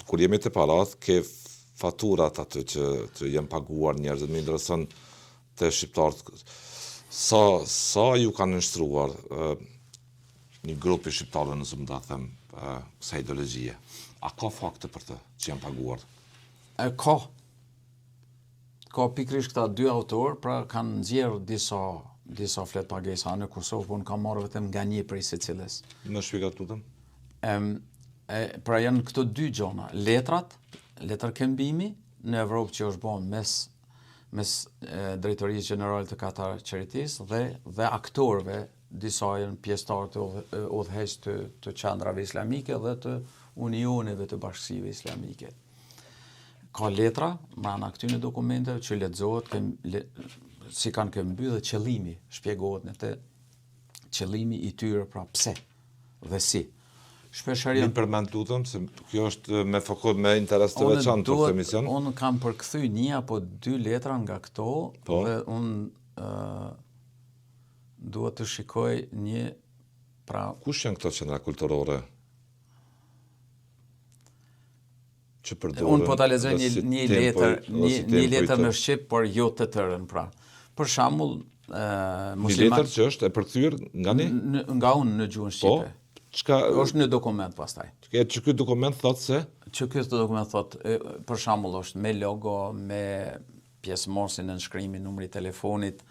kur jemi të parat, ke faturat aty që janë paguar njerëzit, më intereson të shqiptarët. Sa ju kanë nështruar një grup i shqiptarëve, nëse më da them, kësaj ideologjie? A ka fakte për të që janë paguar? Ka pikrish këta dy autor, pra kanë nxjerrë disa flet pagesa në Kosovë, por unë kam marrë vetëm nga një prej secilës. Më shpjegat tutëm? Pra janë këto dy gjona, letër këmbimi në Evropë që është bën mes Drejtorisë Gjenerale të Qatar Charities dhe aktorëve, disa janë pjesëtarë të udhëheq të qendrave islamike dhe të unioneve të bashkësive islamike. Ka letra, mrana këtyre dokumenteve që lexohet si kanë këmby dhe qëllimi, shpjegohet në të qëllimi i tyre, pra pse dhe si. Më përmend tutëm, se kjo është me fokus me interes të veçantë për këtë mision. Unë kam përkthy një apo dy letra nga këto, dhe unë duhet të shikoj një, pra... Kush janë këto qendra kulturore? Unë po ta lexoj një letër në shqip, por jo të tërën, pra. Për shembull, një letër që është e përkthyer nga ne? Nga unë në gjuhën shqipe. Është në dokument pastaj. Që ky dokument thotë se? Që ky dokument thotë, për shembull, është me logo, me pjesëmarrësin në nënshkrimin, numri telefonit.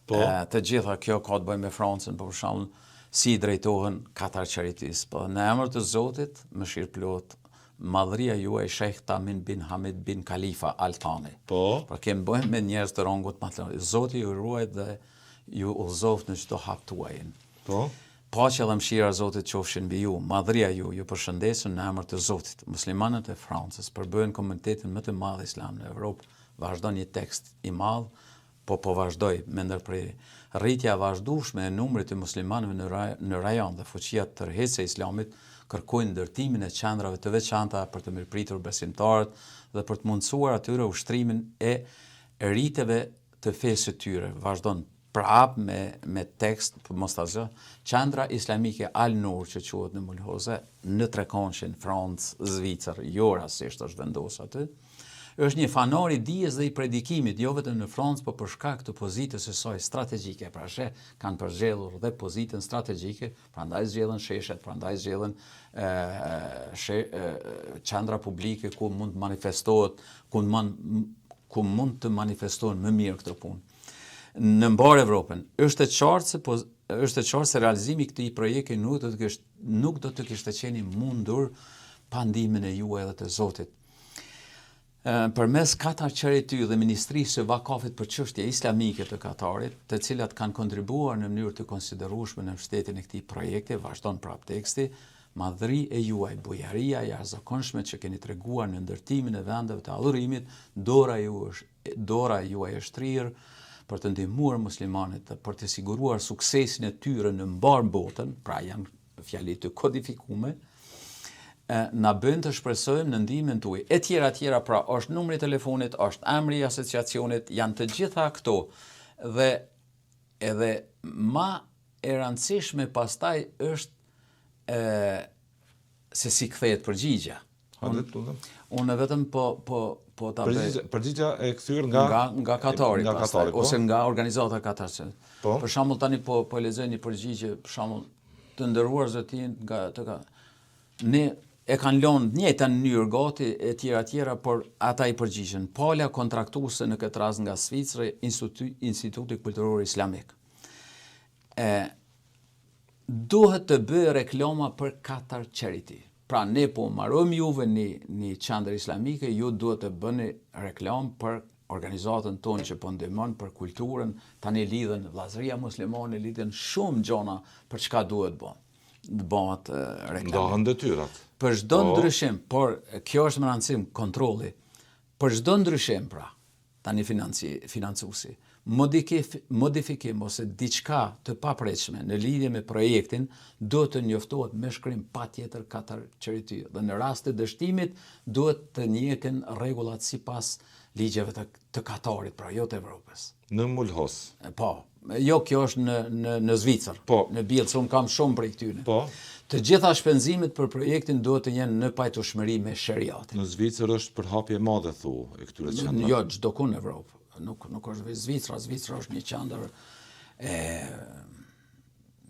Të gjitha kjo ka të bëjë me Francën, për shembull, si i drejtohen Qatar Charities. Po në emër të Zotit, mëshirëplot, madhëria juaj Sheikh Tamim bin Hamid bin Khalifa Al Thani. Pra kemi bëjmë me njerëz të rangut më të lartë. Zoti ju ruaj dhe ju udhëzoft në çdo hap tuaj. Paqja dhe mëshira e Zotit qofshin mbi ju. Madhëria ju përshëndesin në emër të Zotit. Muslimanët e Francës përbëhen komunitetin më të madh islam në Evropë. Vazhdon një tekst i madh, po vazhdoj me ndërprerje. Rritja e vazhdueshme e numrit të muslimanëve në rajon dhe fuqia të tërheqëse e islamit kërkojnë ndërtimin e qendrave të veçanta për të mirëpritur besimtarët dhe për të mundësuar atyre ushtrimin e riteve të fesë së tyre. Vazhdon prap me tekst, për mos ta zë, qendra islamike Al-Nur që quhet në Mulhoze, në Trekonçin, Francë, Zvicër, jo rastisht është vendosur aty. Është një fanar i dijes dhe i predikimit, jo vetëm në Francë, por për shkak të pozitës së saj strategjike. Pra kanë përzgjedhur dhe pozitën strategjike, prandaj zgjedhën sheshet, prandaj zgjedhën qendra publike ku mund të manifestohet, ku mund të manifestohen më mirë këtë punë. Në mbar Evropën, është e qartë se realizimi i këtij projekti nuk do të kishte qenë mundur pa ndihmën e juaj dhe të Zotit. Përmes Qatar Charity dhe Ministrisë së Vakafit për çështje islamike të Katarit, të cilat kanë kontribuar në mënyrë të konsiderueshme në mbështetjen e këtij projekti, vazhdon prap teksti, madhëri e juaj, bujaria e jashtëzakonshme që keni treguar në ndërtimin e vendeve të adhurimit, dora juaj e shtrirë për të ndihmuar muslimanët dhe për të siguruar suksesin e tyre në mbar botën, pra janë fjali të kodifikume, na bën të shpresojmë në ndihmën tuaj. E tjera, pra është numri i telefonit, është emri i asociacionit, janë të gjitha këto. Dhe edhe më e rëndësishme pastaj është se si kthehet përgjigja. Unë vetëm po ta bëj. Përgjigja e kthyer nga Katari, ose nga organizata Qatar. Për shembull tani po lexoj një përgjigje, për shembull të nderuar zotin ne e kanë lënë në njëjtën mënyrë gati e tjera, por ata i përgjigjen. Pala kontraktuese në këtë rast nga Zvicra, Instituti Kulturor Islamik. Duhet të bëjë reklama për Qatar Charity. Pra ne po marrojmë juve një qendër islamike, ju duhet të bëni reklam për organizatën tonë që po ndihmon për kulturën, tani lidhen vllazëria muslimane, lidhen shumë gjona për çka duhet bën. Bëhet reklam. Ndahen detyrat. Për çdo ndryshim, por kjo është më rëndësishme kontrolli. Për çdo ndryshim pra, tani financuesi, modifikim ose diçka të papritshme në lidhje me projektin duhet të njoftohet me shkrim patjetër 4 qeritye. Dhe në rast të dështimit duhet të njehen rregullat sipas ligjeve të Katarit, pra jo të Evropës. Në Mulhos. Po, jo kjo është në Zvicër, Po. në Bielc, unë kam shumë prej këtyne. Po. Të gjitha shpenzimet për projektin duhet të jenë në pajtueshmëri me sheriatin. Në Zvicër është përhapje e madhe thu e këtyre qendrave. Jo, çdo ku në Evropë. Nuk është vetë Zvicra, Zvicra është një qendër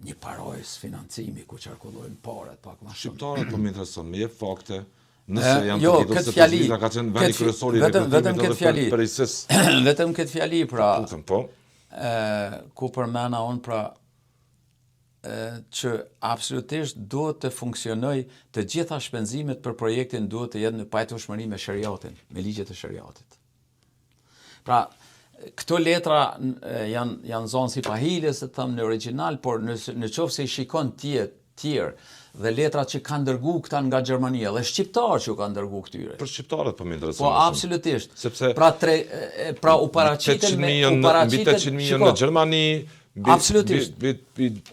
një parojës financimi ku qarkullojnë paret pak më shumë. Shqiptarët po më intereson, me jep fakte, nëse janë Jo, të ditur këtë se fjali, Zvicra ka qenë vendi kryesor i vetëm këtë fjali, për ISIS. vetëm këtë fjali, pra, Po. ku përmena unë, pra, që absolutisht duhet të funksionoj të gjitha shpenzimet për projektin duhet të jetë në pajtueshmëri me sheriatin, me ligjet e sheriatit. Pra, këto letra janë zonë si pahiles, të thëmë në original, por në qoftë se i shikon tjerë dhe letrat që kanë dërgu këta nga Gjermania, dhe shqiptarë që kanë dërgu këtyre. Për shqiptarët po më intereson. Po, absolutisht. Sepse pra u paraqiten mbi 800.000 në Gjermani, absolutisht.